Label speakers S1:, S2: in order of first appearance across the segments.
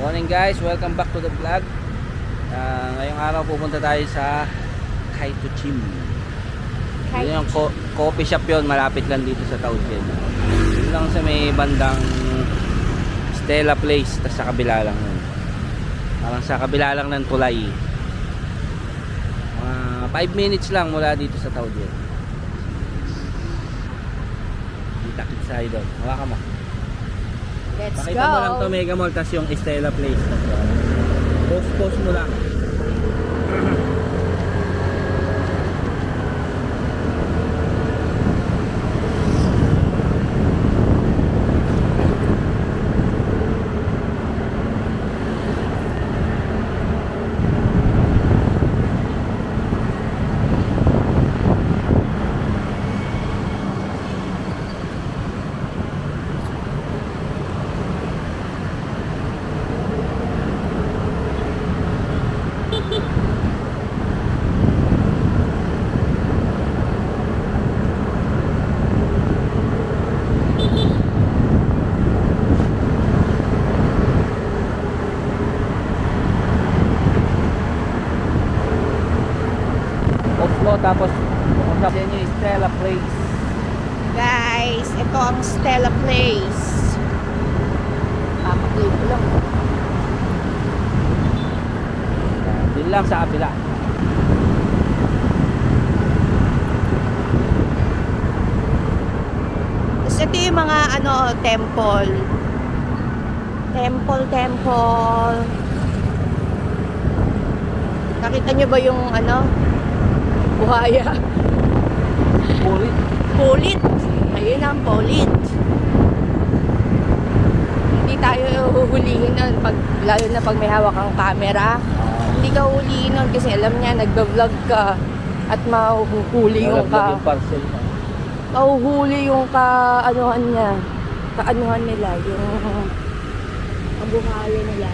S1: Morning guys, welcome back to the vlog. Ngayong araw pupunta tayo sa Kaito Gym. Yun yung coffee shop yun, malapit lang dito sa Taoyuan. Yun lang sa may bandang Stella Place, tas sa kabila lang yun. Parang sa kabila lang ng tulay. 5 minutes lang mula dito sa Taoyuan. Kita-kits tayo doon. Hawakan mo.
S2: Let's
S1: Pakita
S2: go.
S1: mo lang to Mega Mall, tas yung Stella Place. Post mo lang. Oslo, tapos pumunta din yung Stella Place.
S2: Guys, ito ang Stella Place. Papaklay ko lang.
S1: Din lang sa kabila.
S2: Tapos ito yung mga temple. Temple. Nakita nyo ba yung buhaya?
S1: Ulit.
S2: Pulit. Ayun ang pulit. Hindi tayo huhulihin nun lalo na pag may hawak kang camera. Hindi ka huhulihin nun kasi alam niya nagba-vlog ka at mahuhuli yung
S1: Nalaglag yung parcel mo.
S2: mahuhuli yung kaanuhan niya. Kaanuhan nila. Yung kabuhaya nila.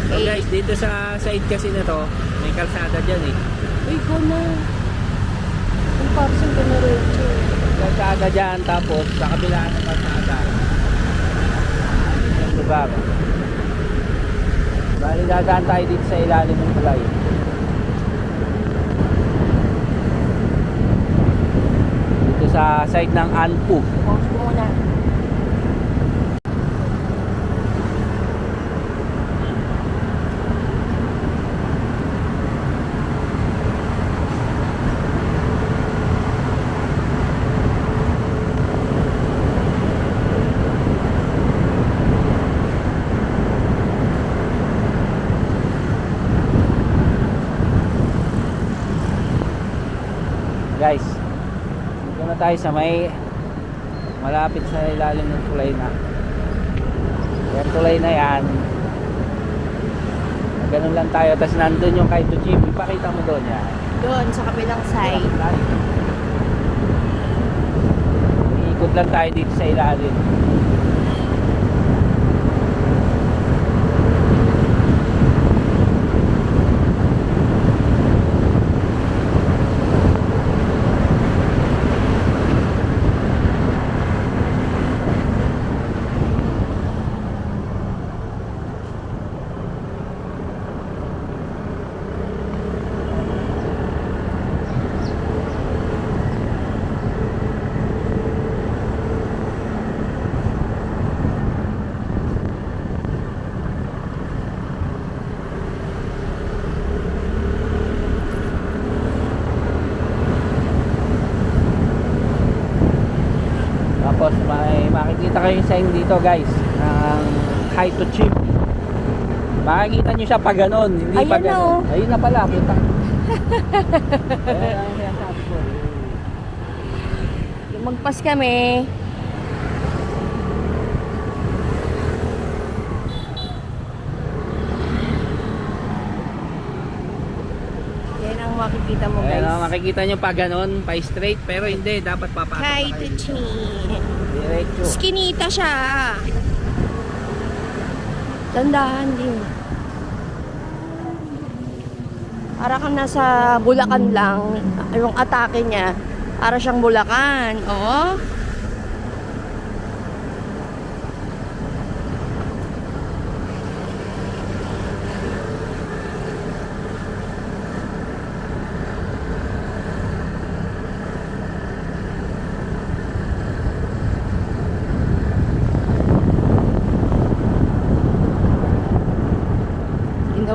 S1: So guys, dito sa side kasi na to, may kalsada dyan eh.
S2: Uy, ko na. Ang parcel ko na rin.
S1: Kalsada dyan, tapos sa kabila ng kalsada. Yung lugar. Bali dadaan tayo dito sa ilalim ng tulay. Dito sa side ng Anpu.
S2: Pause ko muna.
S1: Guys, dito na tayo sa may malapit sa ilalim ng tulay na. Yan tulay na yan. Ganun lang tayo. Tapos nandun yung Kaito Gym. Ipakita mo doon yan.
S2: Doon, sa kabilang side.
S1: Iikot lang tayo dito sa ilalim. Tapos may makikita kayong sign dito guys ng Kaito Gym. Makikita nyo siya pa ganon, hindi
S2: Ayan
S1: pa
S2: na,
S1: ganon.
S2: oh.
S1: Ayun na pala, puta. Ayan ang sinasabi ko.
S2: Lumagpas kami. Yan ang makikita mo,
S1: Ayan,
S2: guys.
S1: makikita nyo pa ganon, pa straight, pero hindi, dapat papasok na
S2: Kaito
S1: kayo.
S2: Gym.
S1: Diretso.
S2: Skinita siya. Tandahan din. Para kang nasa Bulacan lang. Yung atake niya, para siyang Bulacan. Oo.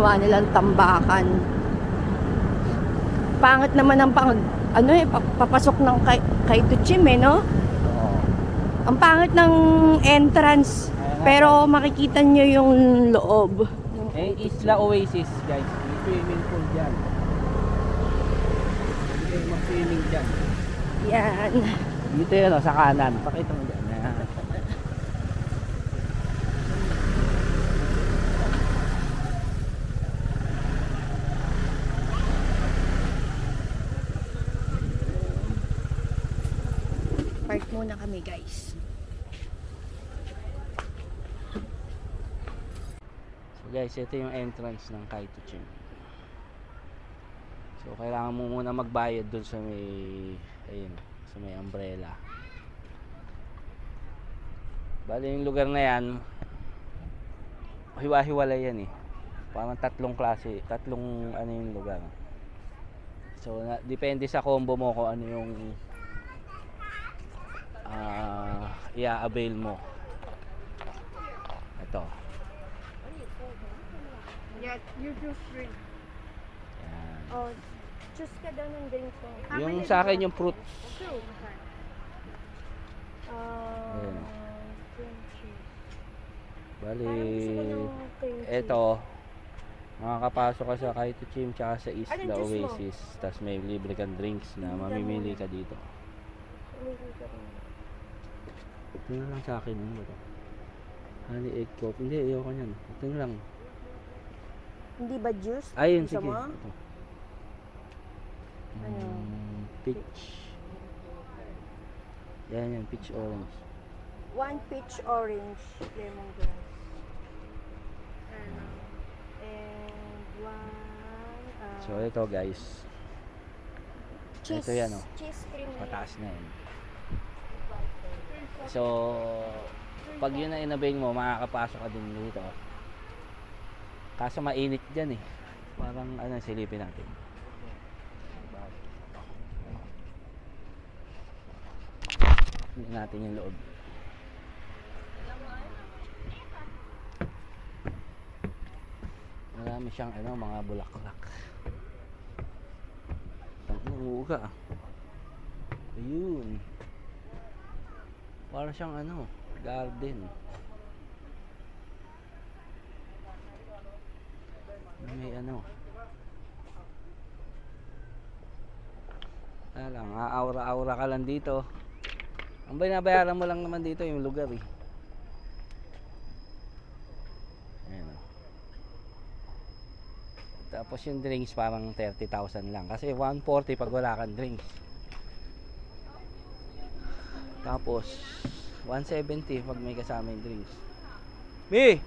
S2: ginawa nilang tambakan. Pangit naman ang papasok ng Kaito Gym no?
S1: Oo.
S2: Ang pangit ng entrance, pero makikita nyo yung loob.
S1: Isla Oasis, guys. May swimming pool dyan. Hindi kayo mag-swimming dyan.
S2: Yan.
S1: Dito yun, sa kanan. Pakita mo dyan.
S2: Park muna kami, guys.
S1: So guys, ito yung entrance ng Kaito Gym. So kailangan mo muna magbayad dun sa may, ayun, sa may umbrella. Bali yung lugar na yan, hiwa-hiwalay yan eh. Parang tatlong klase, tatlong ano yung lugar. So depende sa combo mo kung ano yung i-avail mo. Ito.
S2: Yeah, you just drink.
S1: Yan.
S2: Oh, choose ka daw ng drink ko.
S1: Yung sa akin yung fruit.
S2: Uh,
S1: Ayan.
S2: cream cheese.
S1: Bali,
S2: Parang gusto ko ng cream cheese.
S1: ito, makakapasok ka sa Kaito Gym tsaka sa Isla
S2: Anong juice mo?
S1: Oasis. Tapos may libre kang drinks na mamimili ka dito.
S2: Umili ka rin.
S1: Ito na lang sa akin. Ano ba ito? Honey egg coffee. Hindi, ayoko yan. Ito na lang.
S2: Hindi ba juice?
S1: Ayun,
S2: Gusto
S1: sige.
S2: mo?
S1: Ito.
S2: Ano?
S1: Peach. Yan, peach orange.
S2: One peach orange lemongrass. And one
S1: So, ito guys.
S2: cheese,
S1: ito yan, oh.
S2: cheese cream.
S1: Mataas na yan. So, pag yun na inabail mo, makakapasok ka din dito. Kaso mainit dyan eh. Parang ano, silipin natin. Tingnan natin yung loob. Marami siyang ano, mga bulaklak. Ang uga. Ayun. Para siyang ano, garden. May ano. Lang, aura-aura ka lang dito. Ang binabayaran mo lang naman dito yung lugar eh. Ayan, oh. Tapos yung drinks parang 30,000 lang. Kasi 140 pag wala kang drinks. Tapos 170 pag may kasama yung drinks. Mi!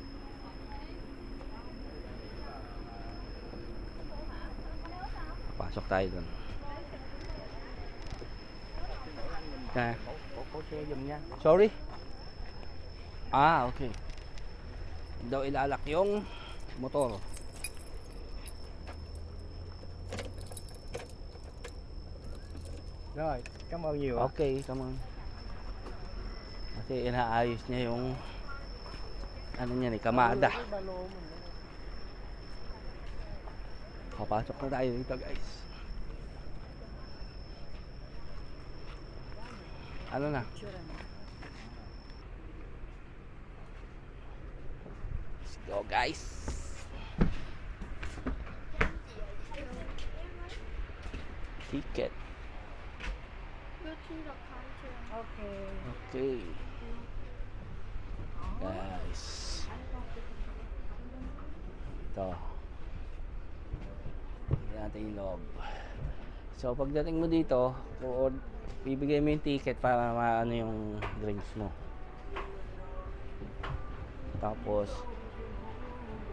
S1: Pasok tayo doon. Sorry? Ah, okay. Daw ilalak yung motor.
S3: Rồi, cảm ơn nhiều ạ.
S1: Okay, come on. Kasi inaayos niya yung ano niya ni Kamada. Papasok na tayo dito, guys. Ano na? Let's go, guys. Ticket.
S2: Okay.
S1: Okay. Guys. Ito. Tignan natin yung loob. So, pagdating mo dito, bibigay mo yung ticket para maano yung drinks mo. Tapos,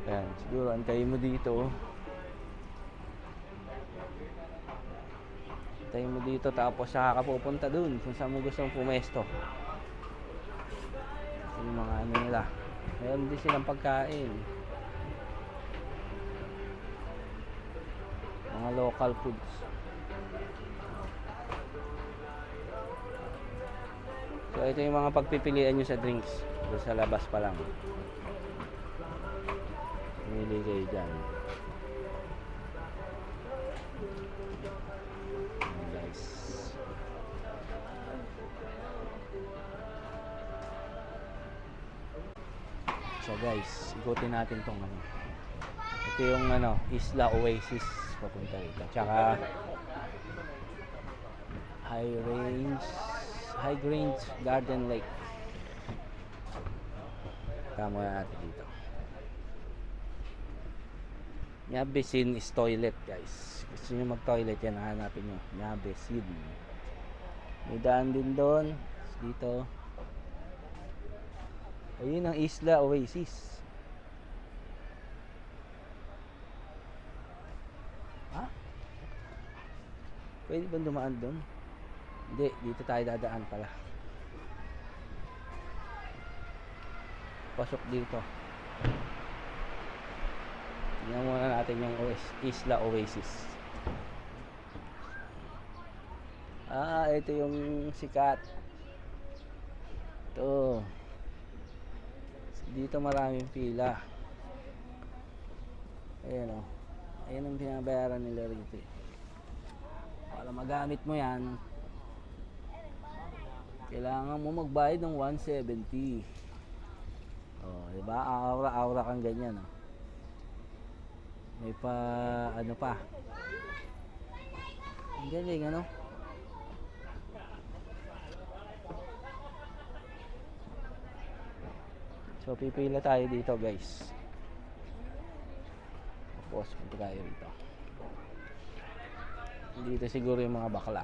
S1: ayan, siguro antayin mo dito. Antayin mo dito, tapos saka ka pupunta dun kung saan mo gustong pumesto. Yung mga ano nila. Meron din silang pagkain. Mga local foods. So ito yung mga pagpipilian nyo sa drinks. Doon sa labas pa lang. Pumili kayo dyan. So guys, ikutin natin tong ano. Ito yung ano, Isla Oasis papunta rito. Tsaka High Grange Garden Lake. Tama natin dito. Nyabesin is toilet guys. Gusto nyo mag-toilet yan, hanapin nyo. Nyabesin. May daan din doon. Dito. Ayun ang Isla Oasis. Ha? Pwede ba dumaan doon? Hindi, dito tayo dadaan pala. Pasok dito. Tingnan muna natin yung Isla Oasis. Ito yung sikat. Ito. Dito maraming pila. Ayan o. Ayan ang binabayaran nila rito. Para magamit mo yan, kailangan mo magbayad ng 170. Diba? Aura-aura kang ganyan. May pa, ano pa. Ang galing, ano? So, pipila tayo dito, guys. Tapos, punta tayo rito. Dito siguro yung mga bakla.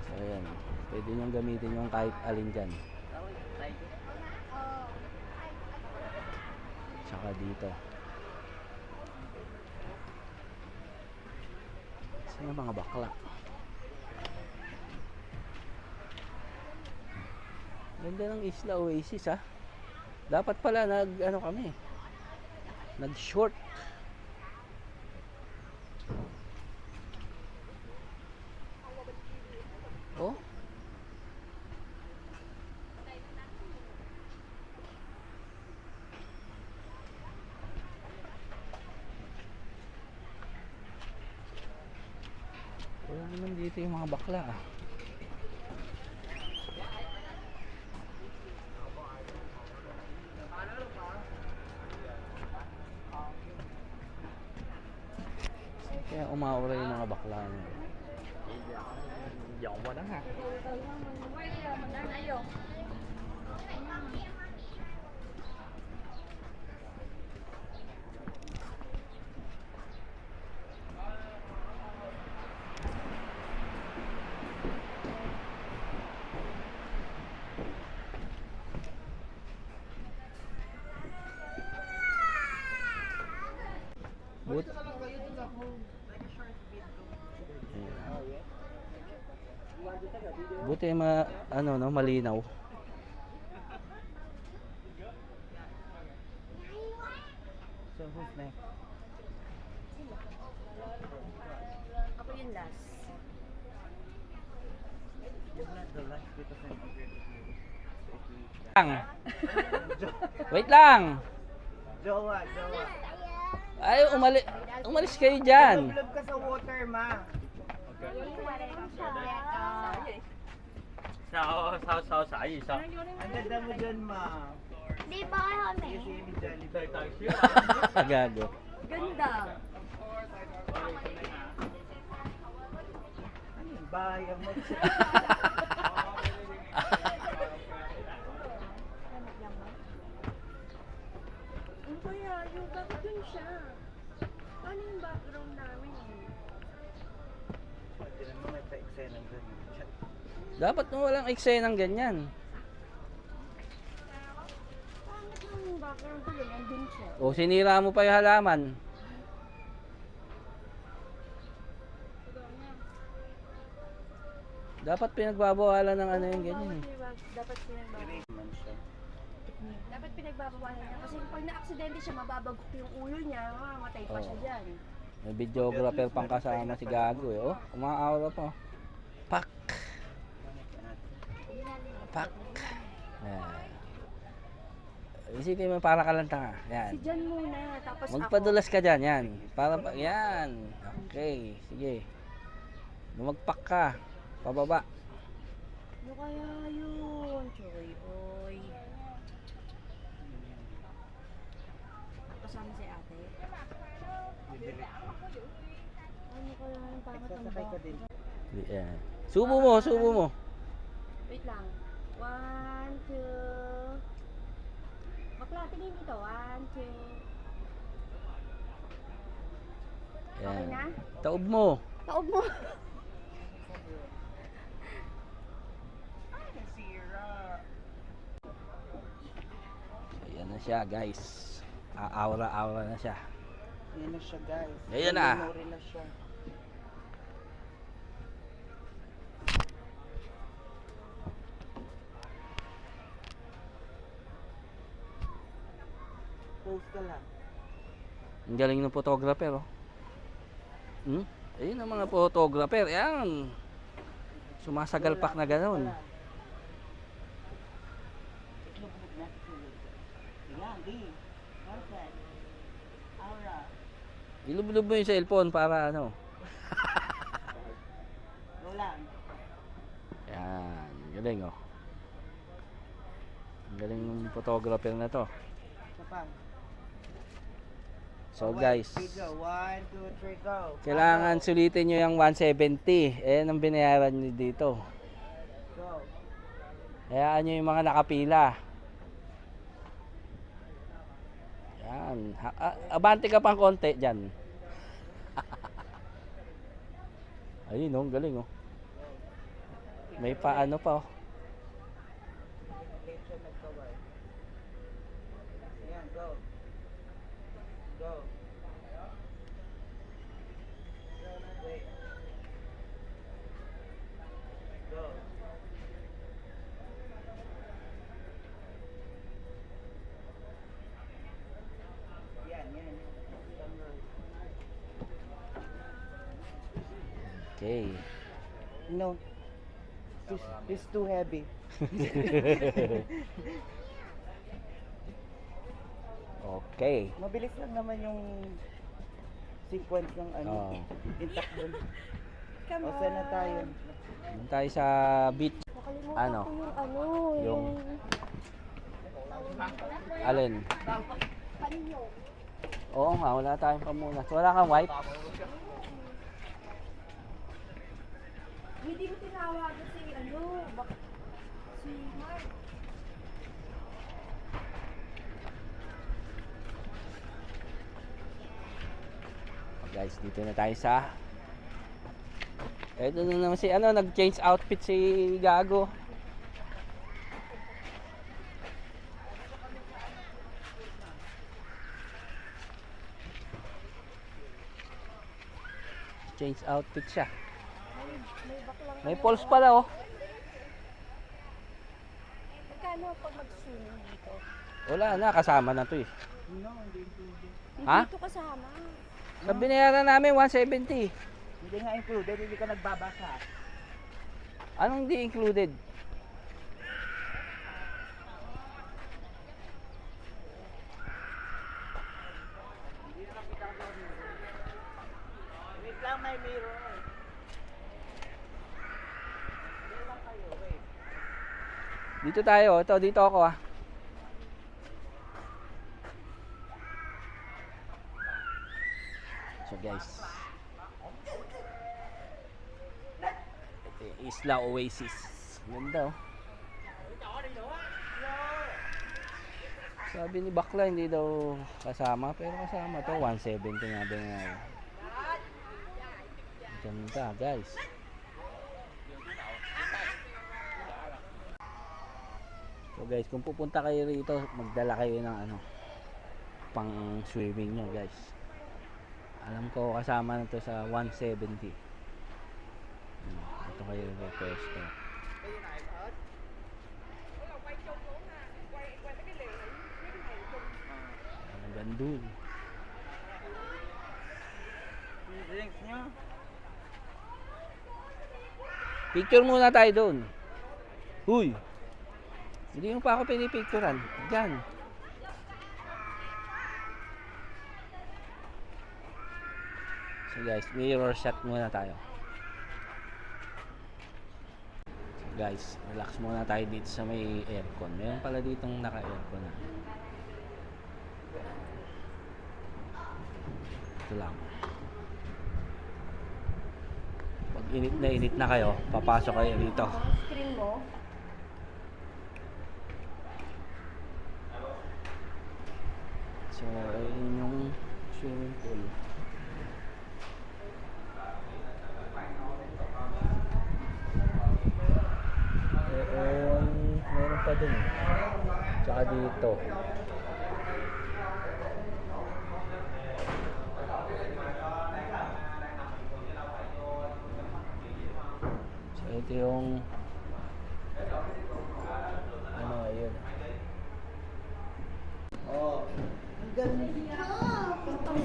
S1: So, ayan. Pwede nyo gamitin yung kahit alin dyan. Tsaka dito. Saan yung mga bakla? Ganda ng Isla Oasis, ha. Dapat pala nag kami. Nag-short. Oh. Wala naman dito yung mga bakla, ah. Kaya umaura yung mga bakla niya.
S3: Dọn qua đó ha.
S1: But, buti malinaw.
S3: So who's next?
S2: Ako yung last.
S3: You're not the last because I'm already here.
S1: Lang. Wait lang.
S3: Jowa.
S1: Ay, umalis kayo dyan.
S3: Vlog ka sa water, ma. Sao xả gì sao? Ang ganda mo dyan, ma.
S4: Di ba kayo kami?
S3: Kasi ni Jollibee.
S1: Gago.
S2: Ganda.
S3: Ano yung bahay ang mag...
S4: Ano kaya? Yung bakit dun siya? Ano yung background namin?
S3: Pwede naman may pa-eksena ng ganyan.
S1: Dapat mo walang eksenang ganyan.
S4: Bakit yung background ko yun? Nandun siya.
S1: O sinira mo pa yung halaman. Dapat pinagbabawalan ng ano yung ganyan eh.
S4: Dapat pinagbabawalan.
S3: Man siya.
S4: Dapat pinagbabawalan niya. Kasi pag na-aksidente siya, mababagok yung ulo niya. Mamamatay pa siya
S1: Oo.
S4: dyan.
S1: May videographer pang kasama si Gago eh. Oh, umaaura pa. Pak. Pak. Isipin mo para ka lang tanga.
S4: Si
S1: Yan.
S4: Jan muna, tapos ako.
S1: Magpadulas ka dyan. Yan. Para pa, yan. Okay. Sige. Lumagpak ka. Pababa.
S4: Ano kaya yun? Choy, boy. Kasama si ate. Ano kaya yung pangat ang ba?
S1: Yan. Subo mo. Subo mo.
S4: Wait lang. 1, 2. Bakla, tingin dito. 1, 2. Okay na?
S1: Taob mo.
S4: Taob mo.
S1: Ayan na siya guys. Aura-aura na siya.
S3: Yan na siya, guys.
S1: Ayan na.
S3: Memory na siya. Post ka lang.
S1: Ang galing ng photographer, oh. Ayun ang mga photographer. Yan. Sumasagalpak na gano'n.
S3: Itlog-log na tulog. Yan, di. Perfect. Aura.
S1: Ilublob mo yung cellphone para ano.
S3: Go lang.
S1: Yan. Galing, oh. Ang galing ng photographer na to.
S3: Isa pa.
S1: So
S3: Wait,
S1: guys,
S3: Video. 1, 2, 3, go.
S1: kailangan sulitin nyo yung 170. Eh, ang binayaran nyo dito.
S3: Go.
S1: Hayaan nyo yung mga nakapila. Yan. Abante ka pang konti dyan. Ayun, oh. Galing, oh. May paano pa, oh.
S3: Attention nagkaway. Ayan, go. Go. Wait. Go. Yan, yan.
S1: Okay.
S3: No. It's too heavy.
S1: Okay.
S3: Mabilis lang naman yung sequence ng ano.
S1: Oh.
S3: Intact dun.
S4: Come
S3: O, saan na tayo?
S1: Doon tayo sa beach.
S4: Nakalimutan
S1: Ano?
S4: ko yung ano,
S1: Yung-
S4: yung...
S1: Alin?
S4: Panyo.
S1: Oo nga, wala tayong pamunas. Wala kang wipe?
S4: Hindi mo tinawagan si ano, si Mark.
S1: Guys, dito na tayo sa... Eto na naman si ano, nag-change outfit si Gago. Change outfit siya. May pulse pala, oh.
S4: Magkano pag mag-swimming dito?
S1: Wala na, kasama na to eh.
S3: No, hindi included.
S1: Ha?
S4: Hindi ito kasama.
S1: Sa binayaran namin, 170.
S3: Hindi nga included, hindi ka nagbabasa.
S1: Anong di included?
S3: Wait lang, may mirror. Wait lang kayo, wait.
S1: Dito tayo, ito, dito ako ah. So guys, ito yung Isla Oasis. Ganda oh. Sabi ni Bakla hindi daw kasama, pero kasama to. 170 nga ba nga. Ganda guys. So guys, kung pupunta kayo rito, magdala kayo ng ano, pang swimming nyo guys. Alam ko kasama na to sa 170. Ito kayo yung pwesto. Ang gandun.
S3: Yung drinks nyo?
S1: Picture muna tayo doon. Huy! Hindi mo pa ako pinipicturan. Diyan. So guys, mirror shot muna tayo. So guys, relax muna tayo dito sa may aircon. Meron pala ditong naka-aircon na. Ito lang. Pag init na kayo, papasok kayo dito.
S4: Screen mo.
S1: So, ayun yung swimming pool. Meron pa dun. Tsaka dito. So, ito yung ano, ayun.
S3: Oh. Ang ganda.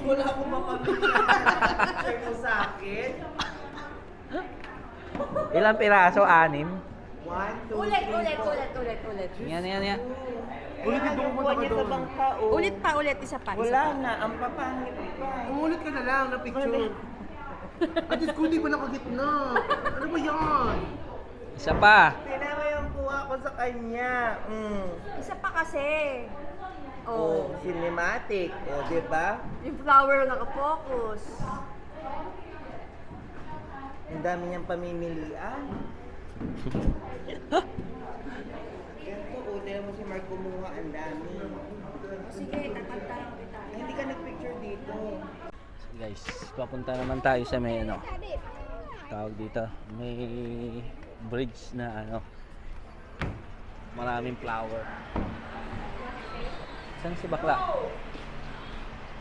S3: Wala akong mapapicture mo sa akin.
S1: Ilang piraso? 6?
S3: 1, 2, 3,
S4: Ulit.
S1: Yan.
S3: Ulitin doon mo niya sa bangka, oh.
S2: Ulit, isa pa.
S3: Wala na, ang papangit pa.
S5: Umulit ka na lang na picture. At least kung di pa nakagitna. Ano ba yan?
S1: Isa pa.
S3: Tinama yung kuha ko sa kanya.
S4: Isa pa kasi.
S3: Oh, cinematic. Oh, di ba?
S4: Yung flower naka-focus.
S3: Ang dami niyang pamimilian. Ganito, oh, tignan mo si Mark kumuha, ang dami.
S4: Sige, tatantaran kita.
S3: Ay, hindi ka nagpicture dito.
S1: So guys, papunta naman tayo sa may ano, tawag dito, may bridge na ano, maraming flower. Saan si bakla?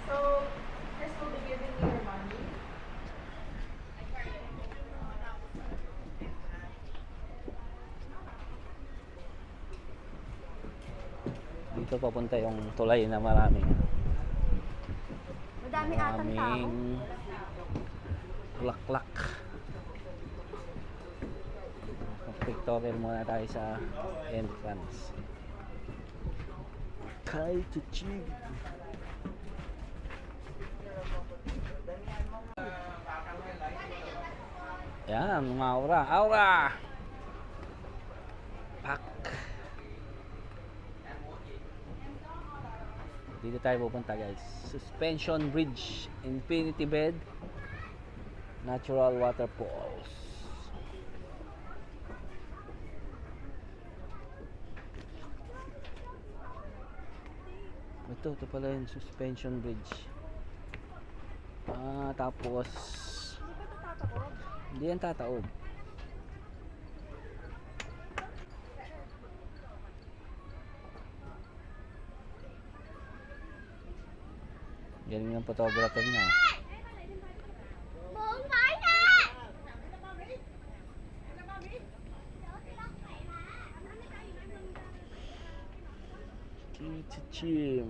S4: So, Chris will be giving you your money.
S1: Dito papunta yung tulay na maraming
S4: Madami atang tao.
S1: laklak. Pictorial muna tayo sa entrance. Kaituchi. Yan, mga aura. Pak. Dito tayo pupunta guys. Suspension Bridge, Infinity Bed, Natural Waterfalls. Ito pala yung suspension bridge. Tapos hindi yan tataob. Galing ng photographer niya. Kichichim.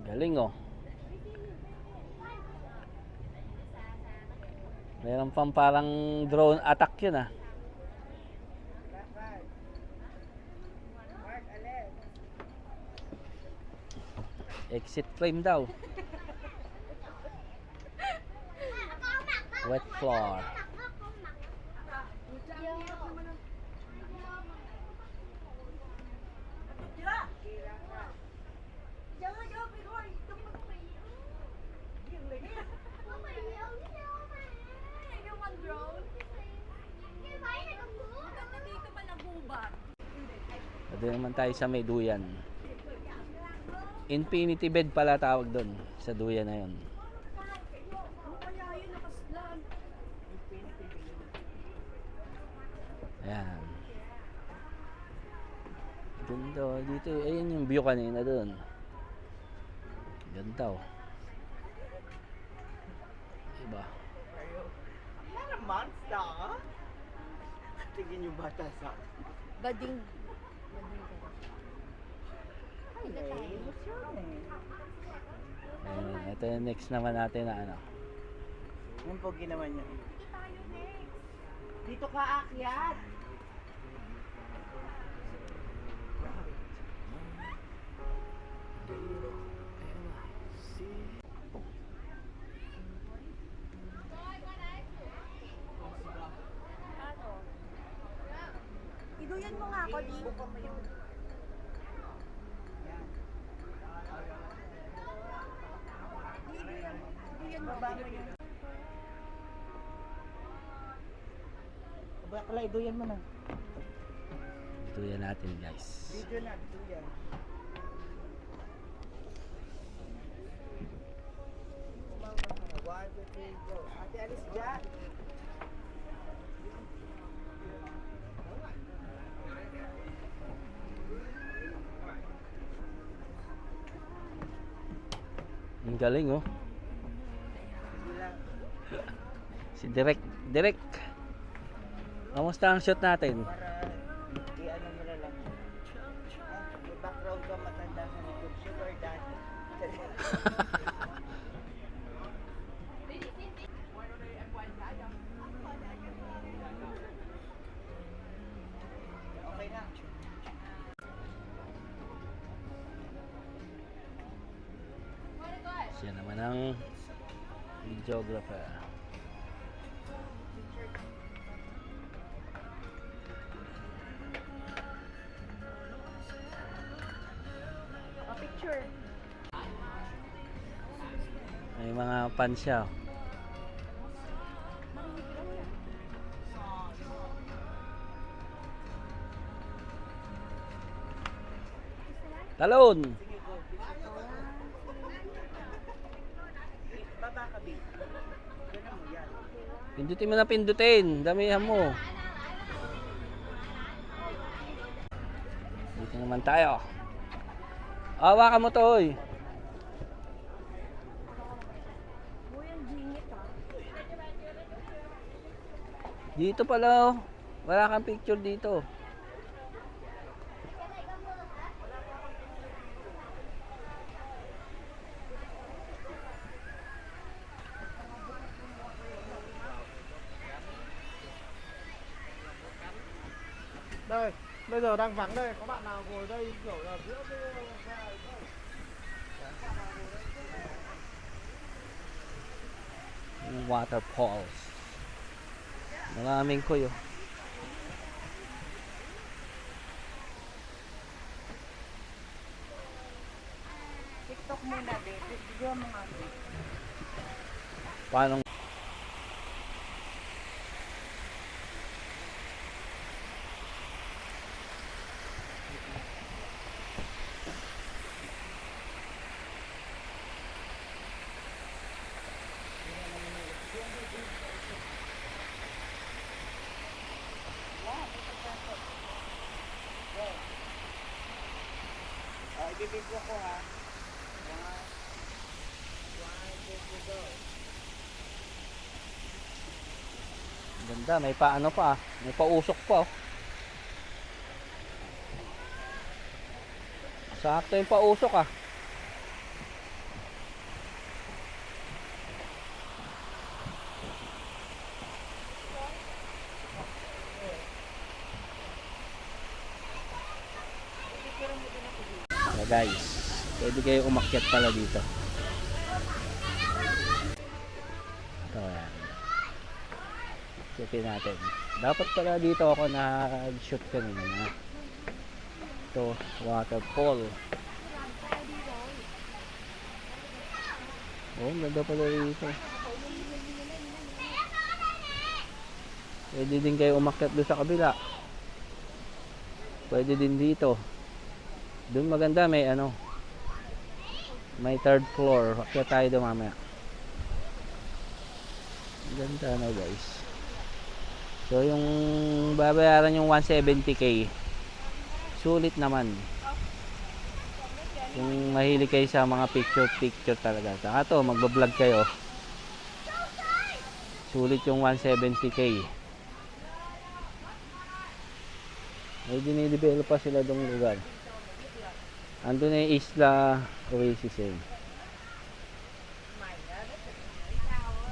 S1: Galing oh. Meron pang parang drone attack yun ah. Exit frame daw. Wet floor. Doon naman tayo sa may duyan. Infinity bed pala tawag doon sa duyan na yun. Ayan. Ganda oh. Dito, ayun yung view kanina doon. Ganda oh. Diba?
S3: Yan ang monster. Tingin yung bata sa...
S2: Bading.
S3: Okay, what's your name?
S1: Ayan, ito yung next naman natin na ano.
S3: Yung pogi naman yun. Dito ka akyat.
S4: Bigyan mo nga ako, di. Bigyan mo.
S5: Bakla, iduyan mo na.
S1: Ito yan natin guys.
S5: Video na, iduyan. One, two, three, go. Ate Alice dyan.
S1: Ang galing oh. Si Direk. Direk. Kamusta ang shot natin?
S5: Para i-ano mo na lang. May background ka matanda sa likod. Sugar daddy. Okay na.
S1: Siya naman ang videographer.
S4: Picture.
S1: May mga fans siya. Talon!
S5: Baba ka, babe. Ganun mo yan.
S1: Pindutin mo na pindutin. Damihan mo. Dito naman tayo. Hawakan mo to, oy.
S4: Uy, ang gingit ah.
S1: Dito pala, oh. Wala kang picture dito.
S5: Đây, bây giờ đang vắng đây, có bạn nào ngồi đây kiểu là giữa cái
S1: Waterfalls. Maraming kuyo.
S2: TikTok muna, babe. Video mo nga, babe.
S1: Paano?
S5: ibibigyo ko ha. One, two, go.
S1: Ganda, may paano pa, may pausok pa. Oh. Sakto yung pausok ah. So guys, pwede kayo umakyat pala dito. Ito yan. Checkin natin. Dapat pala dito ako nag-shoot kanina. Ito, waterfall. Oh, ganda pala dito. Pwede din kayo umakyat doon sa kabila. Pwede din dito. Doon maganda, may ano, may third floor. Akyat tayo doon mamaya. Ganda na guys. So yung babayaran yung 170k, sulit naman. Kung mahilig kayo sa mga picture talaga. Saka to, magbablog kayo, sulit yung 170k. May dinidevelop pa sila dong lugar. Ando na yung Isla Oasis eh.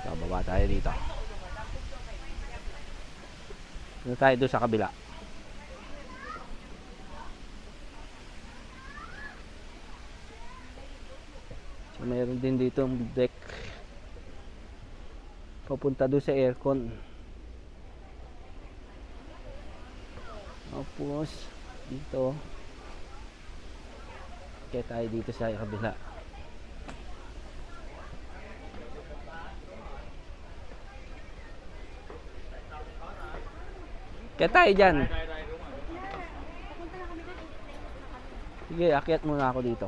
S1: So, baba tayo dito. Doon tayo doon sa kabila. So, mayroon din dito ang deck. Papunta doon sa aircon. Tapos dito kaya tayo dito sa kabila. Kaya tayo dyan. Sige, akyat muna ako dito.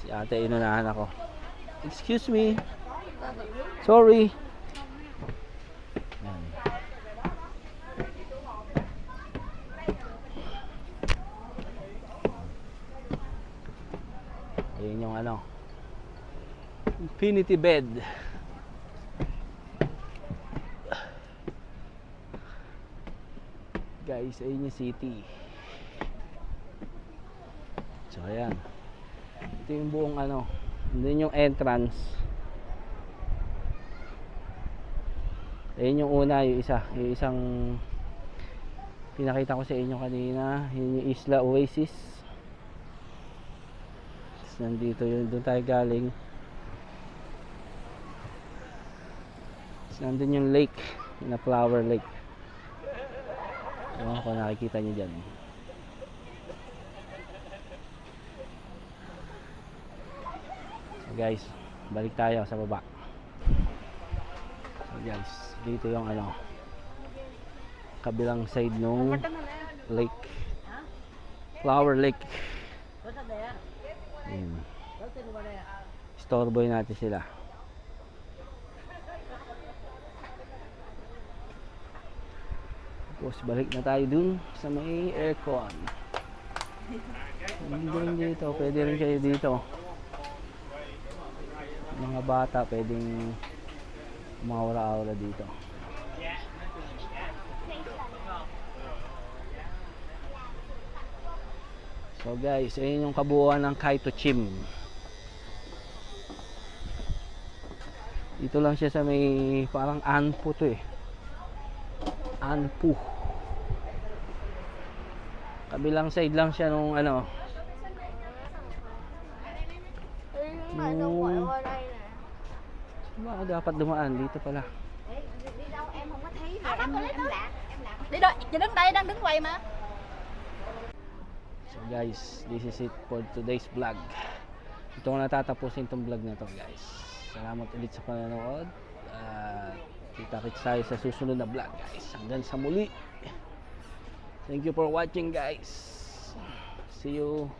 S1: Si ate inunahan ako. Excuse me. Sorry. Yan. Ayun yung ano, infinity bed. Guys, ayun yung city. So ayan, ito yung buong ano, yun yung entrance. Ayun yung una, yung isang pinakita ko sa inyo kanina, yun yung Isla Oasis. Tapos nandito yun, doon tayo galing. Tapos nandun yung lake, yung flower lake. Ewan ko nakikita nyo dyan. So guys, balik tayo sa baba. So guys, dito yung ano, kabilang side nung lake, flower lake. Storeboy natin sila. Tapos balik na tayo dun sa may aircon. Hindi dito, pwede rin kayo dito. Mga bata pwedeng maura-aura dito. So guys, ayun yung kabuuan ng Kaito Chim. Dito lang siya sa may parang Anpu to eh. Anpu. Kabilang side lang siya nung ano. Baka dapat dumaan dito pala.
S4: Đi đâu, chị đứng đây đang đứng quay mà.
S1: So guys, this is it for today's vlog. Ito ko natatapusin itong vlog na to guys. Salamat ulit sa panonood. Kita-kits tayo sa susunod na vlog guys. Hanggang sa muli. Thank you for watching guys. See you.